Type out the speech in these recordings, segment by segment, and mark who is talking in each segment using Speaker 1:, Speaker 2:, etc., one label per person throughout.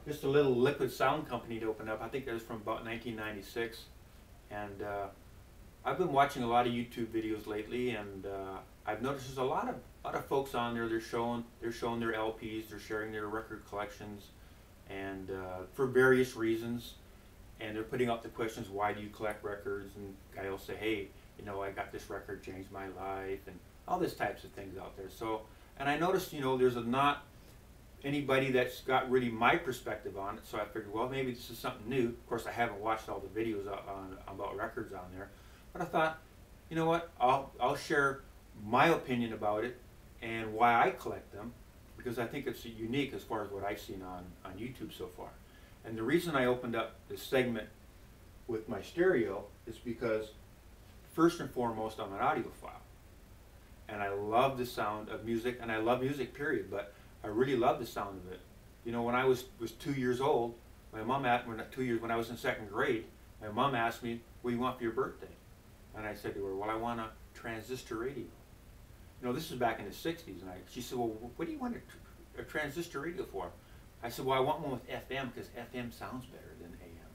Speaker 1: just a little liquid sound company to open up. I think that was from about 1996, and I've been watching a lot of YouTube videos lately, and I've noticed there's a lot of folks on there. They're showing their LPs, they're sharing their record collections, and for various reasons, and they're putting up the questions, why do you collect records? And guy will say, hey, you know, I got this record, changed my life, and all these types of things out there. So, and I noticed, you know, there's not anybody that's got really my perspective on it, so I figured, well, maybe this is something new. Of course, I haven't watched all the videos about records on there, but I thought, you know what, I'll share my opinion about it and why I collect them, because I think it's unique as far as what I've seen on YouTube so far. And the reason I opened up this segment with my stereo is because, first and foremost, I'm an audiophile. And I love the sound of music, and I love music, period, but I really love the sound of it. You know, when I was 2 years old, my mom asked, when I was in second grade, my mom asked me, what do you want for your birthday? And I said to her, well, I want a transistor radio. You know, this is back in the 60s, and she said, well, what do you want a transistor radio for? I said, well, I want one with FM, because FM sounds better than AM.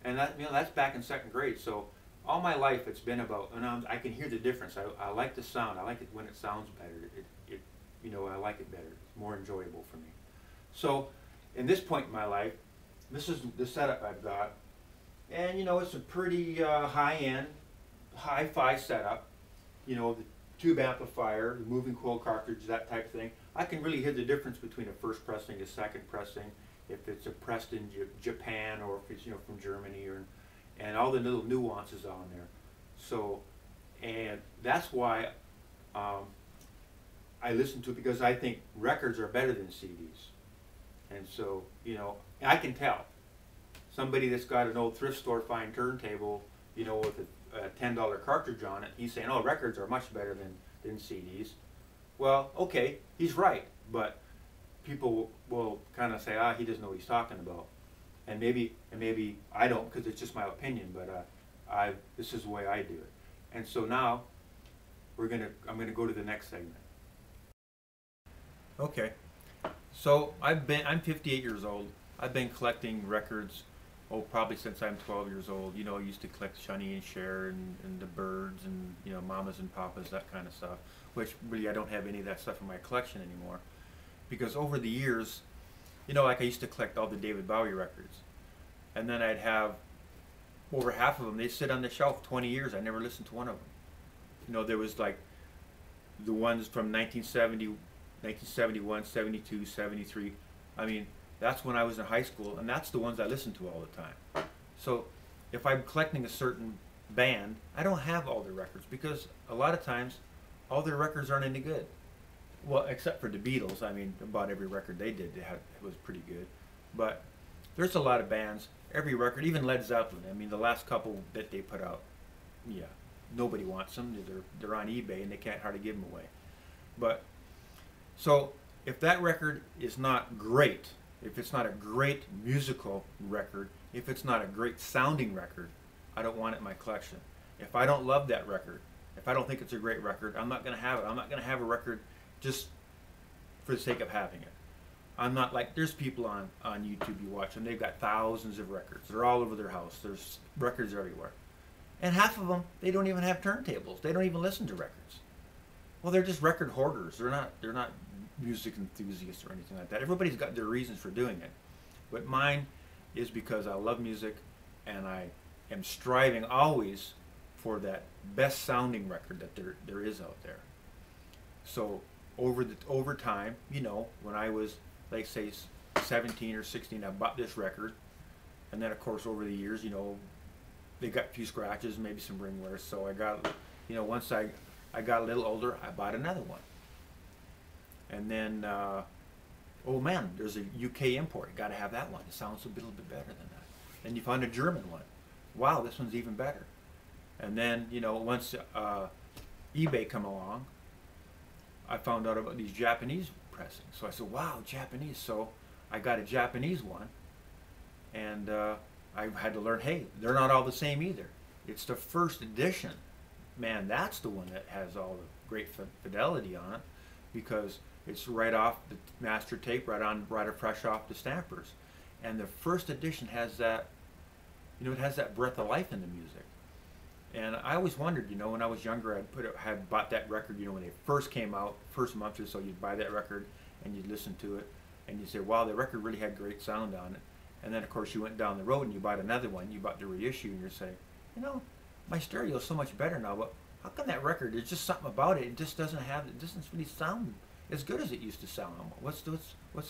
Speaker 1: And that, you know, that's back in second grade. So all my life it's been about, and I can hear the difference. I like the sound. I like it when it sounds better. You know, I like it better. It's more enjoyable for me. So in this point in my life, this is the setup I've got. And you know, it's a pretty high-end, hi-fi setup. You know, the tube amplifier, the moving coil cartridge, that type of thing. I can really hear the difference between a first pressing, a second pressing, if it's a pressed in Japan or if it's, you know, from Germany, and all the little nuances on there. So, and that's why I listen to it, because I think records are better than CDs. And so, you know, I can tell. Somebody that's got an old thrift store fine turntable, you know, with a $10 cartridge on it, he's saying, oh, records are much better than CDs. Well, okay, he's right, but people will kind of say, ah, he doesn't know what he's talking about. And maybe I don't, because it's just my opinion, but this is the way I do it. And so now I'm gonna go to the next segment. Okay, so I'm 58 years old. I've been collecting records, probably since I'm 12 years old. You know, I used to collect Sonny and Cher and the Byrds and, you know, Mamas and Papas, that kind of stuff, which really I don't have any of that stuff in my collection anymore. Because over the years, you know, like I used to collect all the David Bowie records. And then I'd have over half of them, they'd sit on the shelf 20 years. I never listened to one of them. You know, there was like the ones from 1971, 72, 73. I mean, that's when I was in high school, and that's the ones I listened to all the time. So if I'm collecting a certain band, I don't have all their records, because a lot of times all their records aren't any good. Well, except for the Beatles. I mean, about every record they did was pretty good. But there's a lot of bands, every record, even Led Zeppelin. I mean, the last couple that they put out, yeah, nobody wants them. They're on eBay and they can't hardly give them away. But so if that record is not great, if it's not a great musical record, if it's not a great sounding record, I don't want it in my collection. If I don't love that record, if I don't think it's a great record, I'm not going to have it. I'm not going to have a record just for the sake of having it. I'm not like, there's people on YouTube you watch and they've got thousands of records. They're all over their house. There's records everywhere. And half of them, they don't even have turntables. They don't even listen to records. Well, they're just record hoarders. They're not music enthusiasts or anything like that. Everybody's got their reasons for doing it. But mine is because I love music and I am striving always for that best sounding record that there is out there. So over time, you know, when I was, like, say 17 or 16, I bought this record, and then of course over the years, you know, they got a few scratches, maybe some ring wear. So I got, you know, once I got a little older, I bought another one. And then, oh man, there's a UK import. You got to have that one. It sounds a little bit better than that. Then you find a German one. Wow, this one's even better. And then, you know, once eBay come along, I found out about these Japanese pressings. So I said, wow, Japanese. So I got a Japanese one, and I had to learn, hey, they're not all the same either. It's the first edition. Man, that's the one that has all the great fidelity on it, because it's right off the master tape, right fresh off the stampers. and the first edition has that, it has that breath of life in the music. And I always wondered, when I was younger, had bought that record, when they first came out, first month or so, you'd buy that record and you'd listen to it, and you'd say, wow, the record really had great sound on it. And then, of course, you went down the road and you bought another one, you bought the reissue, and you're saying, my stereo is so much better now, but how come that record, there's just something about it, it doesn't really sound as good as it used to sound. What's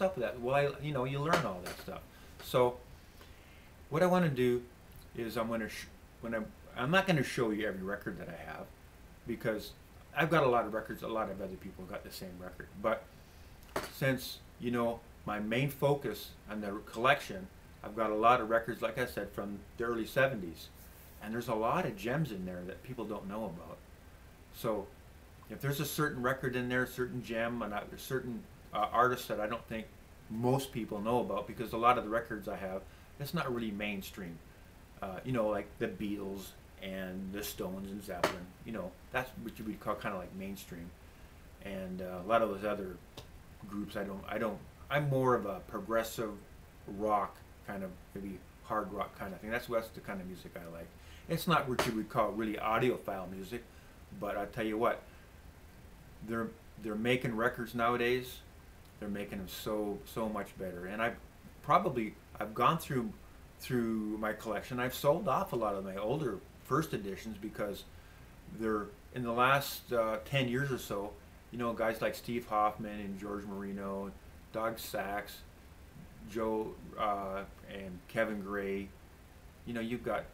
Speaker 1: up with that? Well, you learn all that stuff. So what I want to do is I'm not going to show you every record that I have, because I've got a lot of records, a lot of other people got the same record. But since, my main focus on the collection, I've got a lot of records, like I said, from the early 70s. And there's a lot of gems in there that people don't know about. So if there's a certain record in there, a certain gem, and there's certain artists that I don't think most people know about, because a lot of the records I have, it's not really mainstream. Like the Beatles and the Stones and Zeppelin. That's what you would call kind of like mainstream. And a lot of those other groups, I'm more of a progressive rock kind of, maybe hard rock kind of thing. That's the kind of music I like. It's not what you would call really audiophile music, but I tell you what, they're making records nowadays. They're making them so much better. And I've gone through my collection. I've sold off a lot of my older first editions because they're, in the last 10 years or so, guys like Steve Hoffman and George Marino, Doug Sax, Joe and Kevin Gray. You've got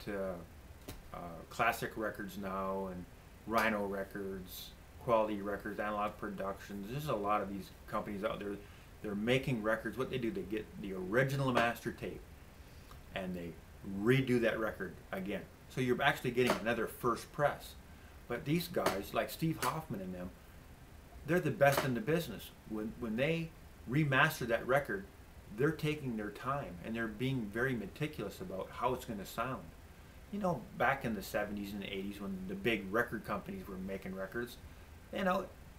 Speaker 1: Classic Records now, and Rhino Records, Quality Records, Analog Productions. There's a lot of these companies out there. They're making records. What they do, they get the original master tape and they redo that record again. So you're actually getting another first press. But these guys, like Steve Hoffman and them, they're the best in the business. When they remaster that record, they're taking their time and they're being very meticulous about how it's going to sound. Back in the 70s and the 80s, when the big record companies were making records,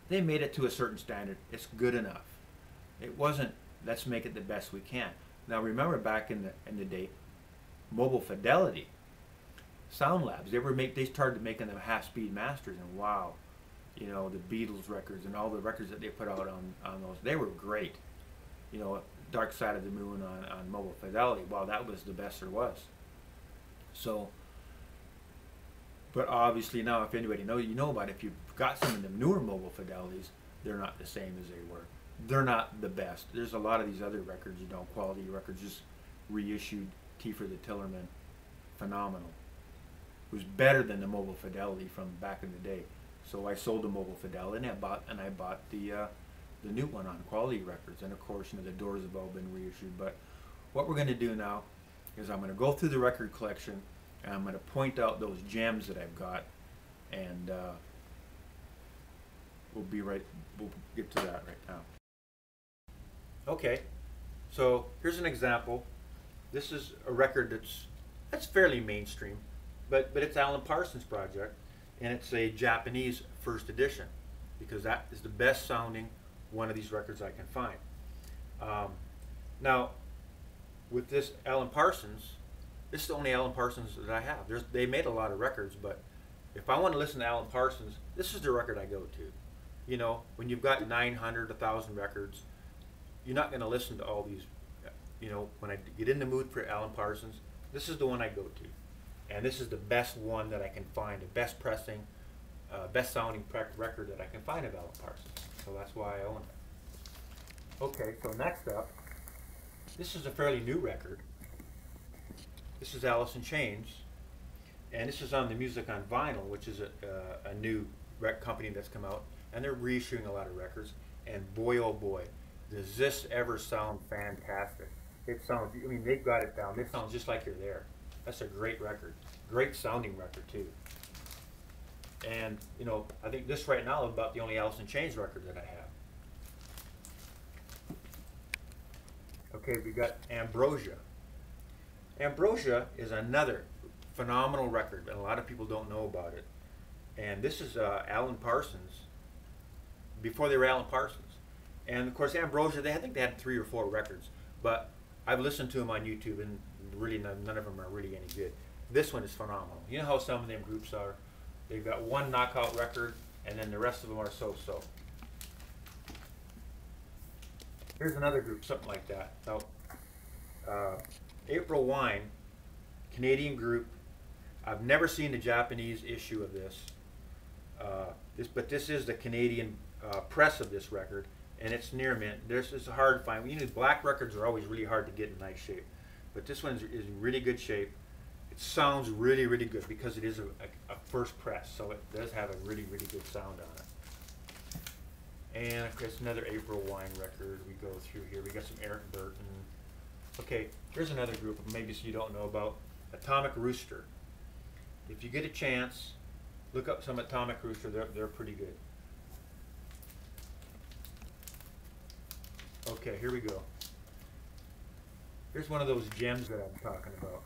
Speaker 1: they made it to a certain standard. It's good enough. It wasn't, let's make it the best we can. Now remember, back in the day, Mobile Fidelity, Sound Labs, they started making them half-speed masters, and wow, the Beatles records and all the records that they put out on those, they were great. Dark Side of the Moon on Mobile Fidelity, wow, that was the best there was. So, but obviously now, if anybody knows, about it, if you've got some of the newer Mobile Fidelities, they're not the same as they were. They're not the best. There's a lot of these other records, Quality Records, just reissued, T for the Tillerman, phenomenal. It was better than the Mobile Fidelity from back in the day. So I sold the Mobile Fidelity, and I bought the new one on Quality Records. And of course, the Doors have all been reissued. But what we're going to do now is I'm going to go through the record collection, and I'm going to point out those gems that I've got, and we'll get to that right now. Okay, so here's an example. This is a record that's fairly mainstream, but it's Alan Parsons' project, and it's a Japanese first edition, because that is the best sounding one of these records I can find. Now, with this Alan Parsons, this is the only Alan Parsons that I have. They made a lot of records, but if I want to listen to Alan Parsons, this is the record I go to. When you've got 900, 1,000 records, you're not going to listen to all these. When I get in the mood for Alan Parsons, this is the one I go to. And this is the best one that I can find, the best pressing, best sounding record that I can find of Alan Parsons. So that's why I own it. Okay, so next up, this is a fairly new record. This is Alice in Chains, and this is on the Music on Vinyl, which is a new company that's come out, and they're reissuing a lot of records. And boy, oh boy, does this ever sound fantastic. It sounds, they've got it down. It sounds just like you're there. That's a great record. Great sounding record, too. And, I think this right now is about the only Alice in Chains record that I have. Okay, we got Ambrosia. Ambrosia is another phenomenal record, and a lot of people don't know about it. And this is Alan Parsons, before they were Alan Parsons. And of course, Ambrosia, I think they had 3 or 4 records. But I've listened to them on YouTube, and really none of them are really any good. This one is phenomenal. You know how some of them groups are? They've got one knockout record, and then the rest of them are so-so. Here's another group, something like that. Now, April Wine, Canadian group. I've never seen the Japanese issue of this. But this is the Canadian press of this record, and it's near mint. This is hard to find. You know, black records are always really hard to get in nice shape, but this one is in really good shape. It sounds really, really good because it is a first press, so it does have a really, really good sound on it. And of course, another April Wine record we go through here. We got some Eric Burdon. Okay, here's another group maybe you don't know about, Atomic Rooster. If you get a chance, look up some Atomic Rooster. They're pretty good. Okay, here we go. Here's one of those gems that I'm talking about.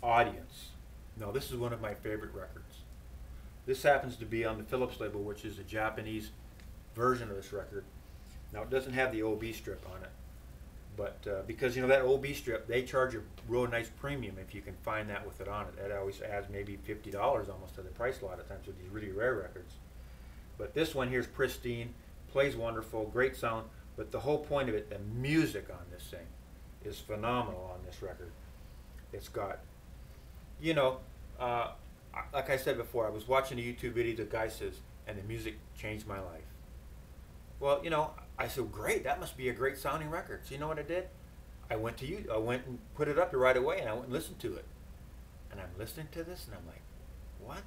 Speaker 1: Audience. Now, this is one of my favorite records. This happens to be on the Philips label, which is a Japanese version of this record. Now, it doesn't have the OB strip on it, but because, you know, that OB strip, they charge a real nice premium if you can find that with it on it. That always adds maybe $50 almost to the price a lot of times with these really rare records. But this one here is pristine, plays wonderful, great sound, but the whole point of it, the music on this thing is phenomenal on this record. It's got, you know, like I said before, I was watching a YouTube video, the guy says, and the music changed my life. Well, you know, I said, great, that must be a great sounding record. So you know what I did? I went and put it up right away, and I went and listened to it. And I'm listening to this, and I'm like, what?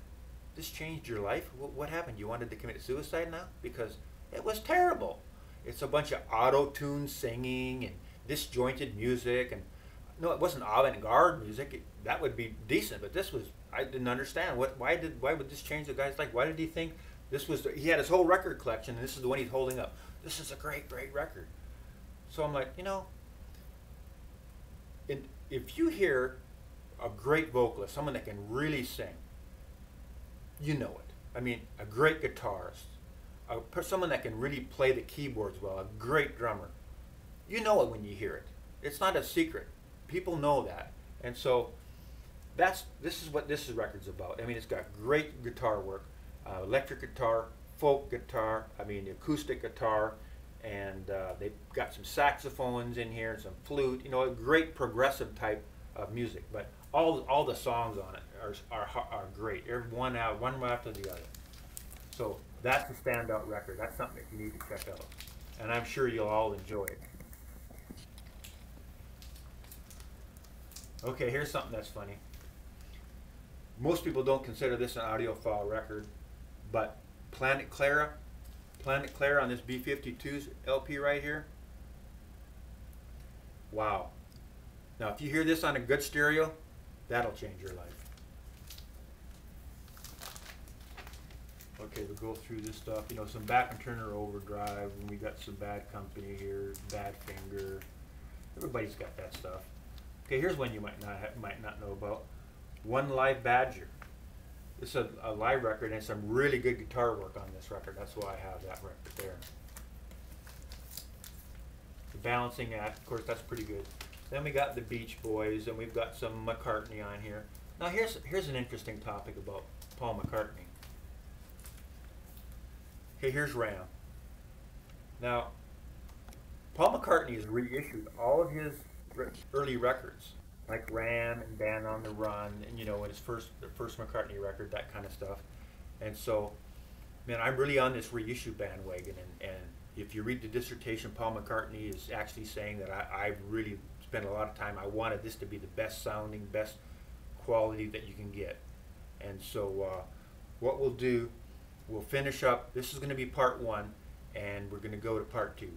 Speaker 1: This changed your life? What happened? You wanted to commit suicide now? Because it was terrible. It's a bunch of auto-tune singing and disjointed music, and no, it wasn't avant-garde music. That would be decent, but this was, I didn't understand. Why would this change the guy's life? Why did he think this was, he had his whole record collection, and this is the one he's holding up. This is a great, great record. So I'm like, you know, if you hear a great vocalist, someone that can really sing, you know it. I mean, a great guitarist, someone that can really play the keyboards well, a great drummer. You know it when you hear it. It's not a secret. People know that. And so this is what this record's about. I mean, it's got great guitar work, electric guitar, folk guitar, I mean, acoustic guitar, and they've got some saxophones in here and some flute, you know, a great progressive type of music. But all the songs on it are great. Every one after the other. So that's a standout record. That's something that you need to check out. And I'm sure you'll all enjoy it. Okay, here's something that's funny. Most people don't consider this an audiophile record, but Planet Clara on this B-52's LP right here. Wow. Now, if you hear this on a good stereo, that'll change your life. Okay, we'll go through this stuff. You know, some Back and Turner Overdrive, and we got some Bad Company here, Bad Finger. Everybody's got that stuff. Okay, here's one you might not know about. One Live Badger. This is a live record, and some really good guitar work on this record. That's why I have that record there. The Balancing Act, of course, that's pretty good. Then we got the Beach Boys, and we've got some McCartney on here. Now here's an interesting topic about Paul McCartney. Okay, here's Ram. Now, Paul McCartney has reissued all of his early records, like Ram and Band on the Run, and you know, the first McCartney record, that kind of stuff. And so, man, I'm really on this reissue bandwagon. And if you read the dissertation, Paul McCartney is actually saying that I've really spent a lot of time. I wanted this to be the best sounding, best quality that you can get. And so, what we'll do, we'll finish up. This is going to be part one, and we're going to go to part two.